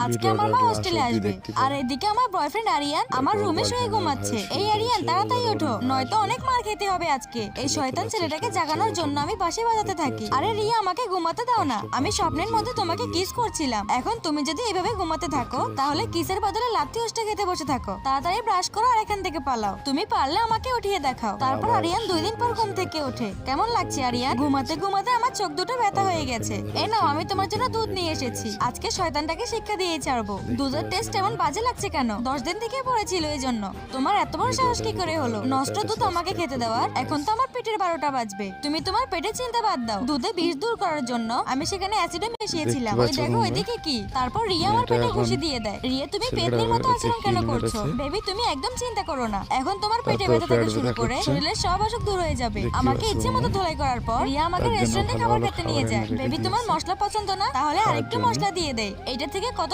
আজকে আমার মা হোস্টেলে আসবে, আর এদিকে আমার বয়ফ্রেন্ড আরিয়ান আমার রুমে শুয়ে ঘুমাচ্ছে। এই আরিয়ান, তাড়াতাড়ি ওঠো, নয়তো অনেক মার খেতে হবে আজকে। এই শয়তান ছেলেটাকে জাগানোর জন্য আমি বাঁশি বাজাতে থাকি। আরে রিয়া, আমাকে ঘুমাতে দাও না। আমি স্বপ্নের মধ্যে তোমাকে কিস করছিলাম। এখন তুমি যদি এভাবে ঘুমাতে থাকো, তাহলে কিসের বদলে লাত্তি হোস্টে খেতে বসে থাকো। তাড়াতাড়ি ব্রাশ করো আর এখান থেকে পালাও। তুমি পারলে আমাকে উঠিয়ে দেখাও। তারপর আরিয়ান 2 দিন পর ঘুম থেকে ওঠে। কেমন লাগছে আরিয়ান? ঘুমাতে ঘুমাতে আমার চোখ দুটো ব্যথা হয়ে গেছে। এই নাও, আমি তোমার জন্য দুধ নিয়ে এসেছি। আজকে শয়তানটাকে শিক্ষা দিয়ে ছাড়বো। দুধের টেস্ট এমন বাজে লাগছে কেন? 10 দিন থেকে পড়েছিল এই জন্য। তোমার এত বড় সাহস কি করে হলো নষ্ট দুধ আমাকে খেতে দেওয়ার? এখন তো আমার পেটের 12টা বাজবে। তুমি তোমার পেটের চিন্তা বাদ দাও। দুধে বিষ দূর করার জন্য আমি সেখানে অ্যাসিডও মিশিয়েছিলাম। ওই দেখো ওইদিকে কি। তারপর রিয়া আমার পেটে ঘুষি দিয়ে দেয়। রিয়া, তুমি পেটনির মতো আচরণ কেন করছো? বেবি, তুমি একদম চিন্তা করো না। এখন তোমার পেটে ব্যথা থেকে শুরু করে শরীরের সব অসুখ দূর হয়ে যাবে। আমাকে ইচ্ছে মতো ধোলাই করার পর রিয়া আমাকে রেস্টুরেন্টে খাবার খেতে নিয়ে যায়। বেবি, তোমার মশলা পছন্দ না? তাহলে আরেকটু মশলা দিয়ে দেয়। এটা থেকে কত